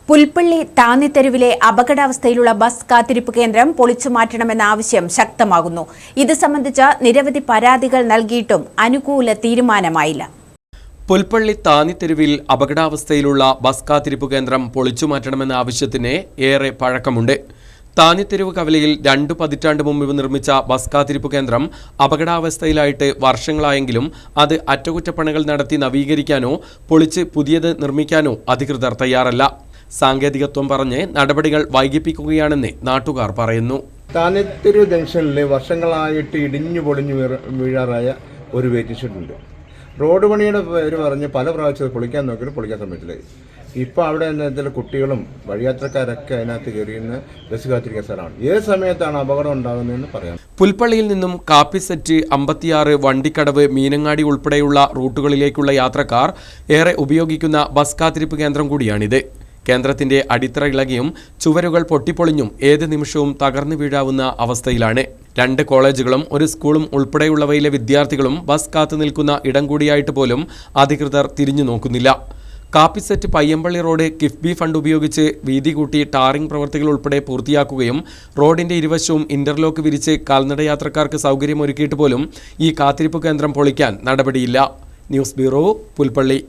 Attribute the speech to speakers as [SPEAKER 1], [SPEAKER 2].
[SPEAKER 1] Pulpally താന്നിത്തെരുവിലെ അപകടാവസ്ഥയിലുള്ള bus കാത്തിരിപ്പ് കേന്ദ്രം പൊളിച്ചുമാറ്റണമെന്ന ആവശ്യം ശക്തമാകുന്നു. ഇത് സംബന്ധിച്ച നിരവധി പരാതികൾ നൽകിയിട്ടും അനുകൂല തീരുമാനമായില്ല.
[SPEAKER 2] പുൽപ്പള്ളി താന്നിത്തെരുവിൽ അപകടാവസ്ഥയിലുള്ള ബസ് കാത്തിരിപ്പ് കേന്ദ്രം പൊളിച്ചുമാറ്റണമെന്ന ആവശ്യത്തിന് ഏറെ പഴക്കമുണ്ട്. താന്നിത്തെരുവ് കവലയിൽ 2 പതിറ്റാണ്ട് മുമ്പ് നിർമ്മിച്ച ബസ് കാത്തിരിപ്പ് കേന്ദ്രം അപകടാവസ്ഥയിലായിട്ട് വർഷങ്ങളായെങ്കിലും അത് അറ്റകുറ്റപ്പണികൾ നടത്തി നവീകരിക്കാനോ പൊളിച്ച് പുതിയത് നിർമ്മിക്കാനോ അധികൃതർ തയ്യാറല്ല. സാങ്കേതികത്വം പറഞ്ഞ് നടപടികൾ വൈകിപ്പിക്കുകയാണെന്ന് നാട്ടുകാർ പറയുന്നു.
[SPEAKER 3] താന്നിത്തെരുവ് ജംഗ്ഷനിൽ വർഷങ്ങളായിട്ട് ഇടിഞ്ഞു പൊളിഞ്ഞു വീഴാറായ ഒരു വെയിറ്റിംഗ് ഷെഡ് ഉണ്ട്. റോഡ് പണിയുടെ പേര് പറഞ്ഞ് പല പ്രാവശ്യം പൊളിക്കാൻ നോക്കിയിട്ട് പൊളിക്കാൻ സമയത്തില്ല. ഇപ്പോൾ അവിടെ എന്തെങ്കിലും കുട്ടികളും വഴിയാത്രക്കാരൊക്കെ അതിനകത്ത് കയറിയുന്ന ബസ് കാത്തിരിക്കുന്ന സ്ഥലമാണ്. ഏത് സമയത്താണ് അപകടം ഉണ്ടാകുന്നതെന്ന് പറയാം.
[SPEAKER 2] പുൽപ്പള്ളിയിൽ നിന്നും കാപ്പിസെറ്റ് 56 വണ്ടിക്കടവ് മീനങ്ങാടി ഉൾപ്പെടെയുള്ള റൂട്ടുകളിലേക്കുള്ള യാത്രക്കാർ ഏറെ ഉപയോഗിക്കുന്ന ബസ് കാത്തിരിപ്പ് കേന്ദ്രം കൂടിയാണിത്. കേന്ദ്രത്തിന്റെ അടിത്തറ ഇളകിയും ചുവരുകൾ പൊട്ടിപ്പൊളിഞ്ഞും ഏത് നിമിഷവും തകർന്നു വീഴാവുന്ന അവസ്ഥയിലാണ്. 2 കോളേജുകളും ഒരു സ്കൂളും ഉൾപ്പെടെയുള്ളവയിലെ വിദ്യാർത്ഥികളും ബസ് കാത്തു നിൽക്കുന്ന ഇടം കൂടിയായിട്ട് പോലും അധികൃതർ തിരിഞ്ഞു നോക്കുന്നില്ല. കാപ്പിസെറ്റ് പയ്യമ്പള്ളി റോഡ് കിഫ്ബി ഫണ്ട് ഉപയോഗിച്ച് വീതി കൂട്ടി ടാറിംഗ് പ്രവൃത്തികൾ ഉൾപ്പെടെ പൂർത്തിയാക്കുകയും റോഡിന്റെ ഇരുവശവും ഇന്റർലോക്ക് വിരിച്ച് കാൽനടയാത്രക്കാർക്ക് സൗകര്യമൊരുക്കിയിട്ട് പോലും ഈ കാത്തിരിപ്പ് കേന്ദ്രം പൊളിക്കാൻ നടപടിയില്ല. News bureau, Pulpally.